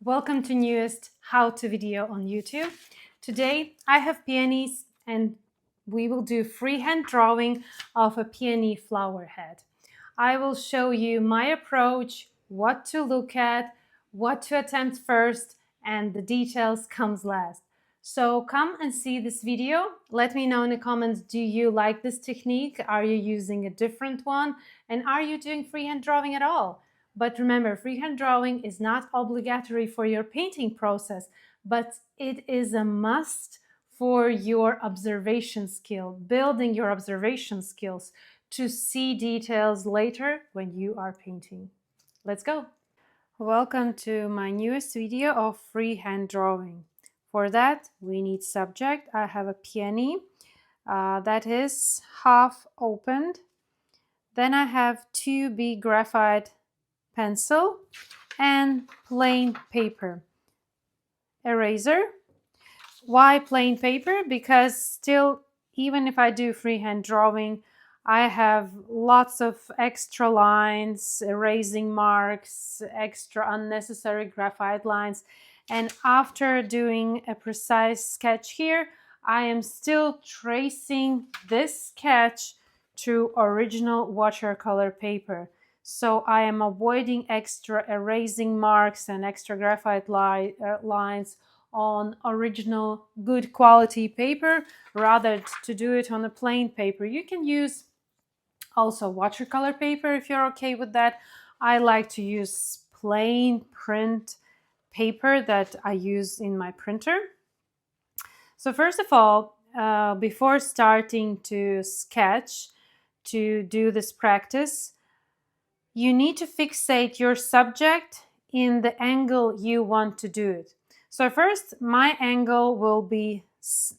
Welcome to newest how-to video on YouTube. Today I have peonies and we will do freehand drawing of a peony flower head. I will show you my approach, what to look at, what to attempt first, and the details comes last. So come and see this video. Let me know in the comments, do you like this technique? Are you using a different one? And are you doing freehand drawing at all? But remember, freehand drawing is not obligatory for your painting process, but it is a must for your observation skill, building your observation skills to see details later when you are painting. Let's go. Welcome to my newest video of freehand drawing. For that, we need subject. I have a peony that is half opened. Then I have 2B graphite pencil and plain paper. Eraser. Why plain paper? Because still, even if I do freehand drawing, I have lots of extra lines, erasing marks, extra unnecessary graphite lines. And after doing a precise sketch here, I am still tracing this sketch to original watercolor paper. So I am avoiding extra erasing marks and extra graphite lines on original good quality paper rather to do it on a plain paper. You can use also watercolor paper if you're okay with that. I like to use plain print paper that I use in my printer. So first of all, before starting to sketch, to do this practice, you need to fixate your subject in the angle you want to do it. So first, my angle will be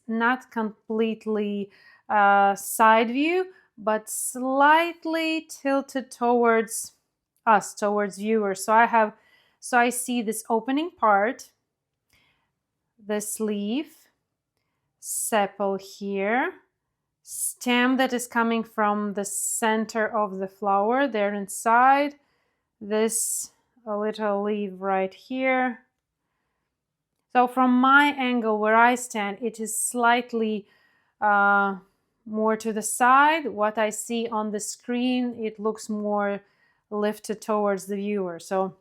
not completely side view, but slightly tilted towards us, towards viewers. So I see this opening part, this leaf, sepal here, stem that is coming from the center of the flower there inside, this a little leaf right here. So from my angle where I stand, it is slightly more to the side. What I see on the screen, it looks more lifted towards the viewer. So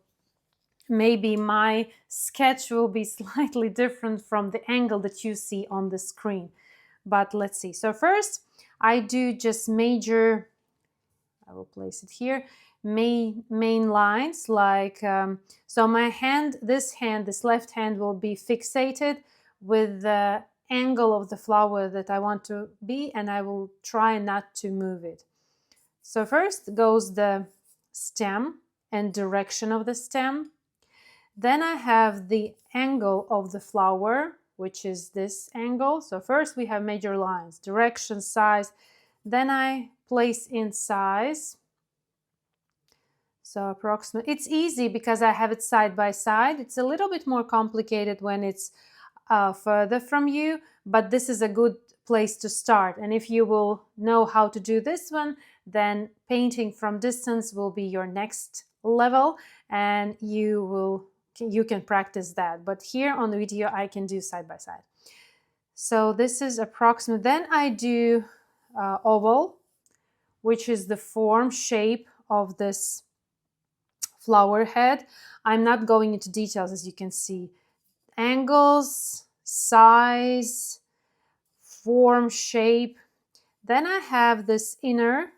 maybe my sketch will be slightly different from the angle that you see on the screen. But let's see. So first, I do just major, I will place it here, main lines like, so my hand, this left hand will be fixated with the angle of the flower that I want to be, and I will try not to move it. So first goes the stem and direction of the stem. Then I have the angle of the flower, which is this angle. So first we have major lines, direction, size. Then I place in size. So approximate. It's easy because I have it side by side. It's a little bit more complicated when it's further from you, but this is a good place to start. And if you will know how to do this one, then painting from distance will be your next level, and you can practice that. But here on the video, I can do side by side. So this is approximate. Then I do oval, which is the form, shape of this flower head. I'm not going into details, as you can see. Angles, size, form, shape. Then I have this inner,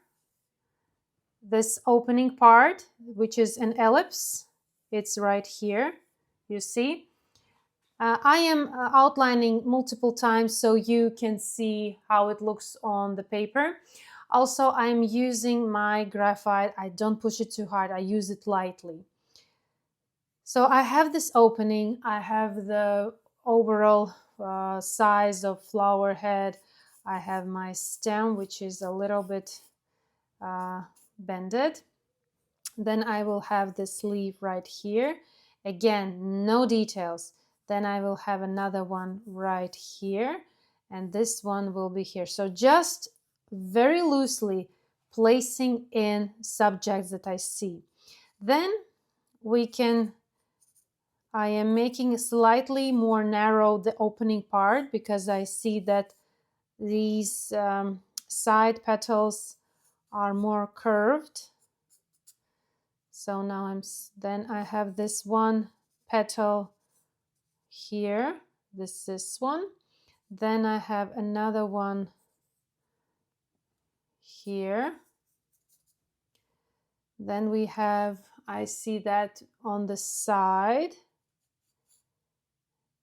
this opening part, which is an ellipse. It's right here, you see. I am outlining multiple times so you can see how it looks on the paper. Also, I'm using my graphite. I don't push it too hard. I use it lightly. So I have this opening. I have the overall size of flower head. I have my stem, which is a little bit bended. Then I will have this leaf right here. Again, no details. Then I will have another one right here, and this one will be here. So just very loosely placing in subjects that I see. Then we can I am making slightly more narrow the opening part because I see that these side petals are more curved. So now then I have this one petal here, this one. Then I have another one here. Then we have, I see that on the side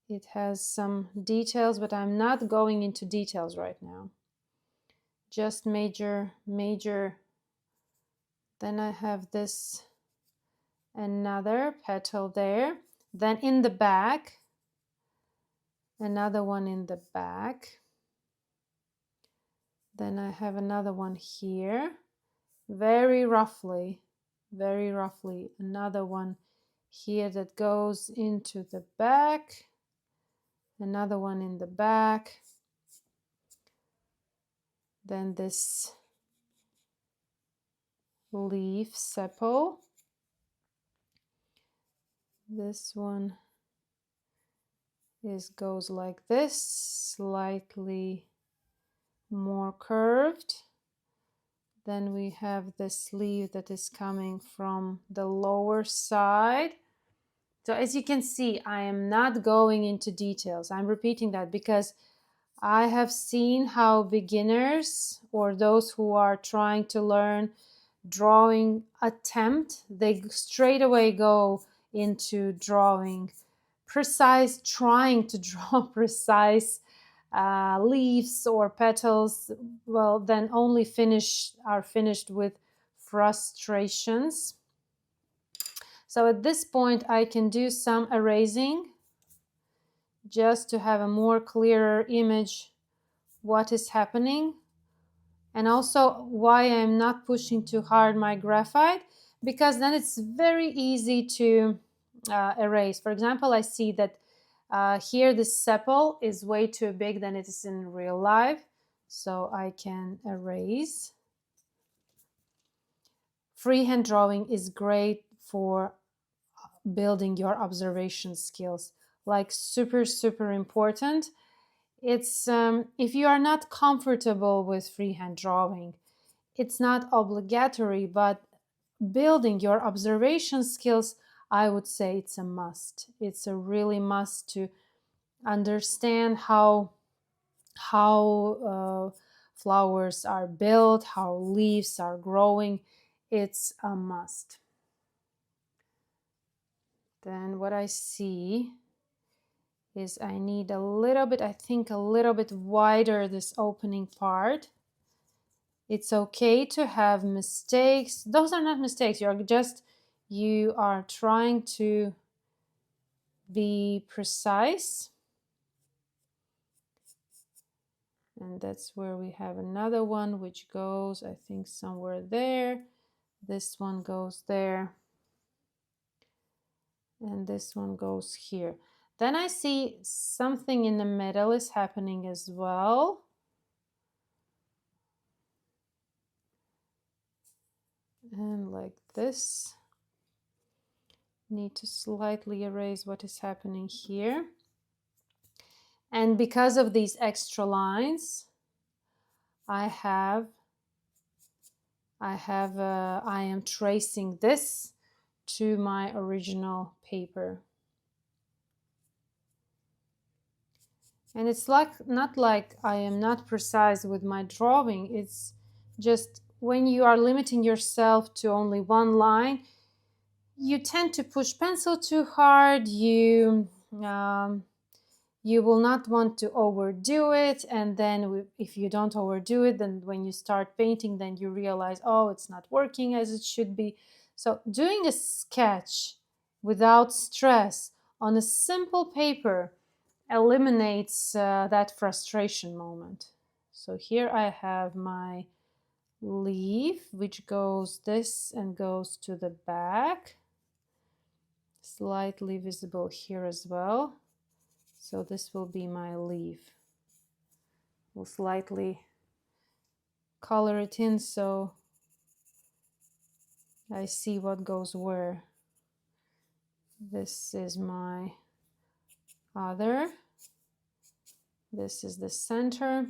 it has some details, but I'm not going into details right now. Just major. Then I have this another petal there. Then in the back, another one in the back. Then I have another one here, very roughly, another one here that goes into the back, another one in the back. Then this leaf sepal. This one goes like this, slightly more curved. Then we have this leaf that is coming from the lower side. So as you can see, I am not going into details. I'm repeating that because I have seen how beginners or those who are trying to learn drawing attempt, they straight away go into drawing precise, trying to draw precise leaves or petals. Well, then only are finished with frustrations. So at this point I can do some erasing just to have a more clearer image what is happening. And also why I'm not pushing too hard my graphite, because then it's very easy to erase. For example, I see that here this sepal is way too big than it is in real life, so I can erase. Freehand drawing is great for building your observation skills, like super important. It's if you are not comfortable with freehand drawing, it's not obligatory, but building your observation skills, I would say it's a must. It's a really must to understand how flowers are built, how leaves are growing. It's a must. Then what I see is I need a little bit, I think a little bit wider this opening part. It's okay to have mistakes. Those are not mistakes. You are trying to be precise. And that's where we have another one which goes, I think, somewhere there. This one goes there. And this one goes here. Then I see something in the middle is happening as well. And like this. Need to slightly erase what is happening here. And because of these extra lines, I am tracing this to my original paper. And it's not like I am not precise with my drawing. It's just when you are limiting yourself to only one line, you tend to push pencil too hard. You will not want to overdo it, and then if you don't overdo it, then when you start painting, then you realize, oh, it's not working as it should be. So doing a sketch without stress on a simple paper eliminates that frustration moment. So here I have my leaf, which goes this and goes to the back, slightly visible here as well. So this will be my leaf. We'll slightly color it in so I see what goes where. This is my other. This is the center.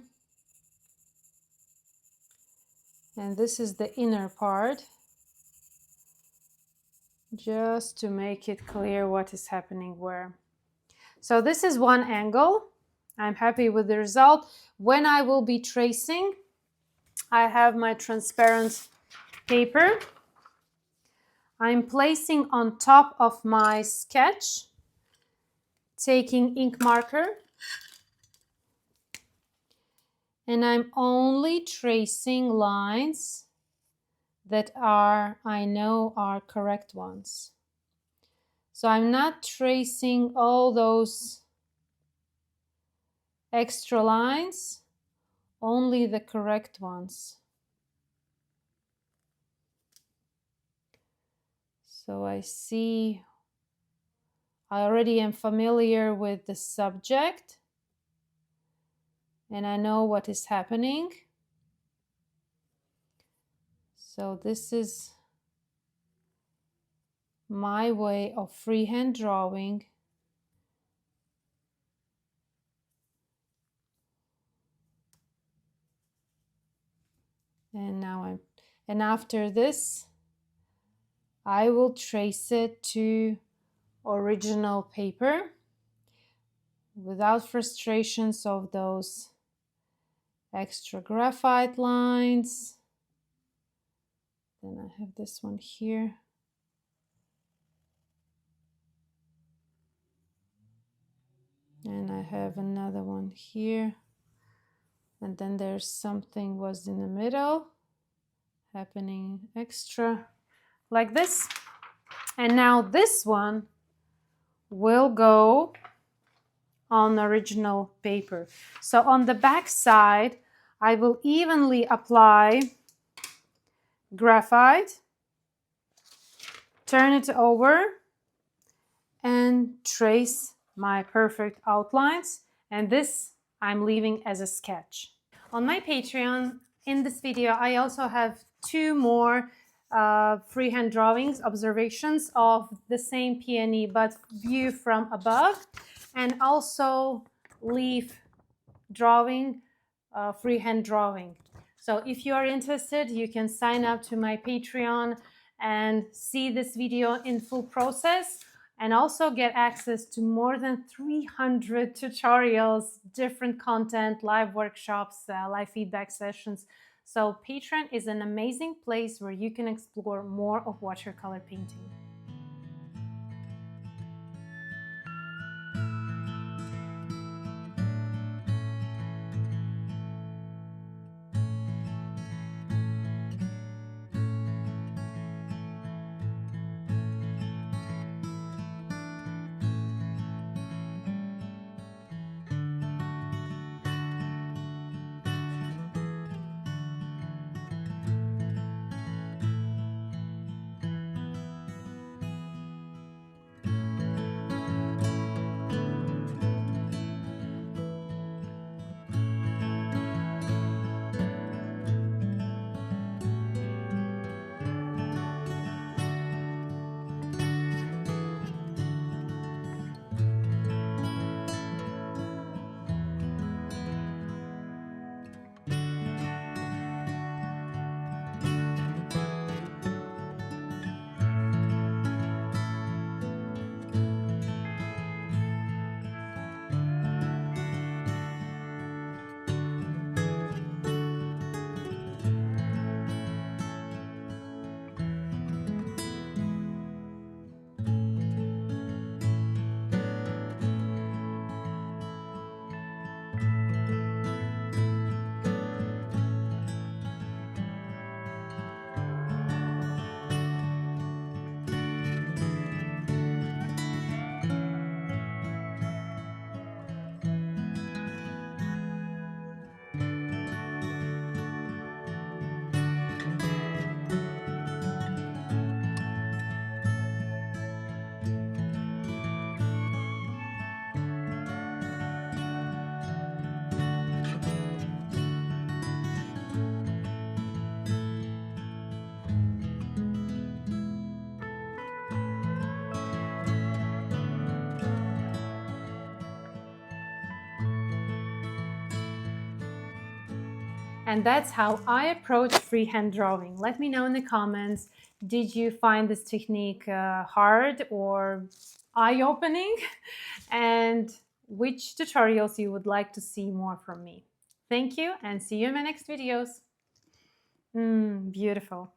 And this is the inner part, just to make it clear what is happening where. So this is one angle. I'm happy with the result. When I will be tracing, I have my transparent paper. I'm placing on top of my sketch, taking ink marker, and I'm only tracing lines that I know are correct ones. So I'm not tracing all those extra lines, only the correct ones. So I see, I already am familiar with the subject and I know what is happening. So this is my way of freehand drawing. And after this, I will trace it to original paper without frustrations of those extra graphite lines. Then I have this one here. And I have another one here. And then there's something was in the middle happening extra like this. And now this one will go on original paper. So on the back side, I will evenly apply graphite, turn it over, and trace my perfect outlines. And this I'm leaving as a sketch. On my Patreon, in this video, I also have 2 more freehand drawings, observations of the same peony, but view from above, and also leaf drawing, freehand drawing. So if you are interested, you can sign up to my Patreon and see this video in full process, and also get access to more than 300 tutorials, different content, live workshops, live feedback sessions. So Patreon is an amazing place where you can explore more of watercolor painting. And that's how I approach freehand drawing. Let me know in the comments, did you find this technique hard or eye-opening? And which tutorials you would like to see more from me. Thank you and see you in my next videos. Beautiful.